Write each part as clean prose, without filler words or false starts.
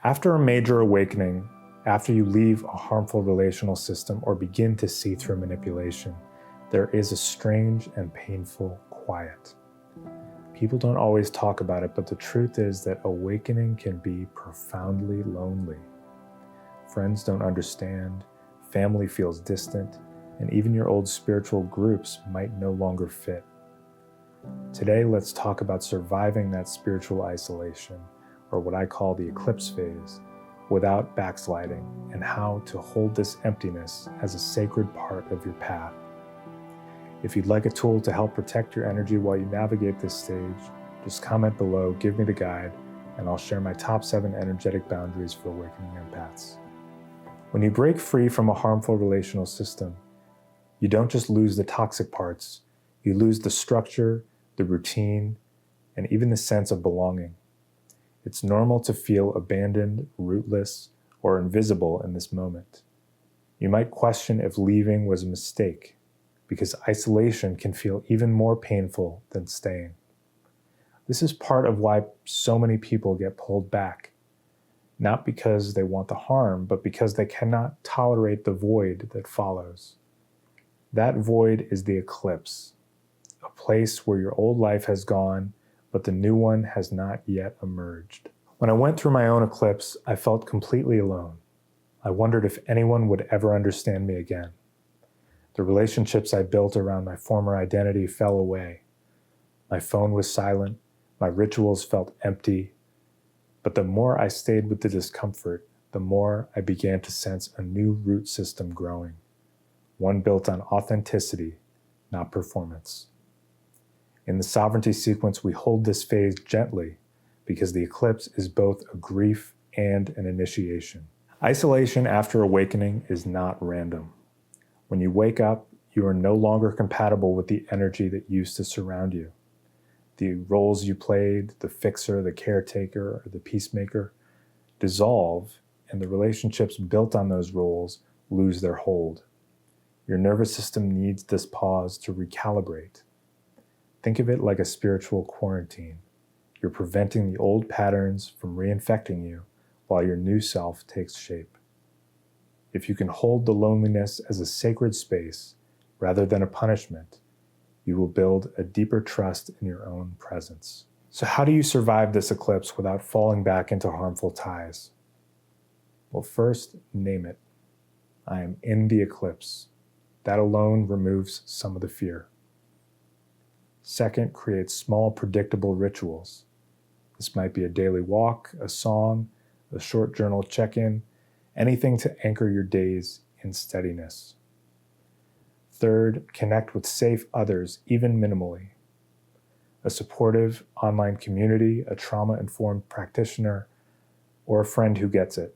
After a major awakening, after you leave a harmful relational system or begin to see through manipulation, there is a strange and painful quiet. People don't always talk about it, but the truth is that awakening can be profoundly lonely. Friends don't understand, family feels distant, and even your old spiritual groups might no longer fit. Today, let's talk about surviving that spiritual isolation, or what I call the Eclipse Phase, without backsliding, and how to hold this emptiness as a sacred part of your path. If you'd like a tool to help protect your energy while you navigate this stage, just comment below, give me the guide, and I'll share my top 7 energetic boundaries for awakening empaths. When you break free from a harmful relational system, you don't just lose the toxic parts, you lose the structure, the routine, and even the sense of belonging. It's normal to feel abandoned, rootless, or invisible in this moment. You might question if leaving was a mistake, because isolation can feel even more painful than staying. This is part of why so many people get pulled back, not because they want the harm, but because they cannot tolerate the void that follows. That void is the eclipse, a place where your old life has gone, but the new one has not yet emerged. When I went through my own eclipse, I felt completely alone. I wondered if anyone would ever understand me again. The relationships I built around my former identity fell away. My phone was silent, my rituals felt empty, but the more I stayed with the discomfort, the more I began to sense a new root system growing, one built on authenticity, not performance. In the sovereignty sequence, we hold this phase gently because the eclipse is both a grief and an initiation. Isolation after awakening is not random. When you wake up, you are no longer compatible with the energy that used to surround you. The roles you played, the fixer, the caretaker, or the peacemaker, dissolve, and the relationships built on those roles lose their hold. Your nervous system needs this pause to recalibrate. Think of it like a spiritual quarantine. You're preventing the old patterns from reinfecting you while your new self takes shape. If you can hold the loneliness as a sacred space rather than a punishment, you will build a deeper trust in your own presence. So how do you survive this eclipse without falling back into harmful ties? Well, first, name it. I am in the eclipse. That alone removes some of the fear. Second, create small, predictable rituals. This might be a daily walk, a song, a short journal check-in, anything to anchor your days in steadiness. Third, connect with safe others, even minimally. A supportive online community, a trauma-informed practitioner, or a friend who gets it.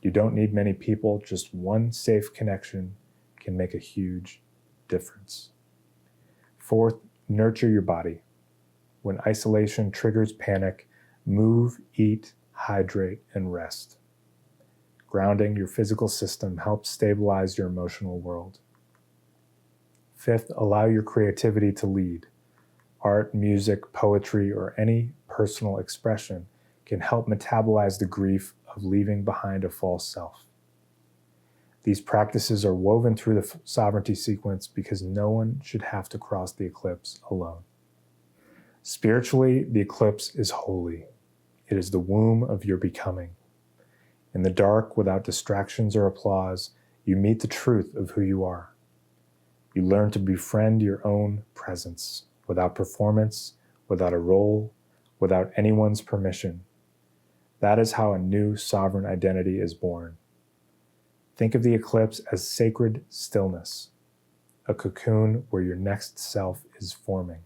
You don't need many people, just one safe connection can make a huge difference. Fourth, nurture your body. When isolation triggers panic, move, eat, hydrate, and rest. Grounding your physical system helps stabilize your emotional world. Fifth, allow your creativity to lead. Art, music, poetry, or any personal expression can help metabolize the grief of leaving behind a false self. These practices are woven through the sovereignty sequence because no one should have to cross the eclipse alone. Spiritually, the eclipse is holy. It is the womb of your becoming. In the dark, without distractions or applause, you meet the truth of who you are. You learn to befriend your own presence, without performance, without a role, without anyone's permission. That is how a new sovereign identity is born. Think of the eclipse as sacred stillness, a cocoon where your next self is forming.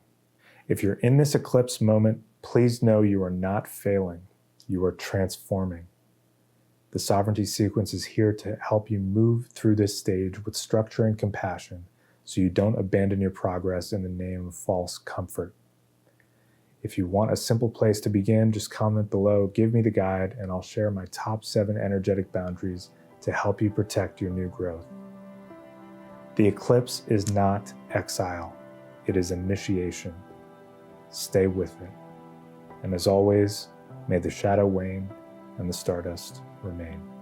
If you're in this eclipse moment, please know you are not failing, you are transforming. The sovereignty sequence is here to help you move through this stage with structure and compassion so you don't abandon your progress in the name of false comfort. If you want a simple place to begin, just comment below, give me the guide, and I'll share my top 7 energetic boundaries to help you protect your new growth. The eclipse is not exile, it is initiation. Stay with it. And as always, may the shadow wane and the stardust remain.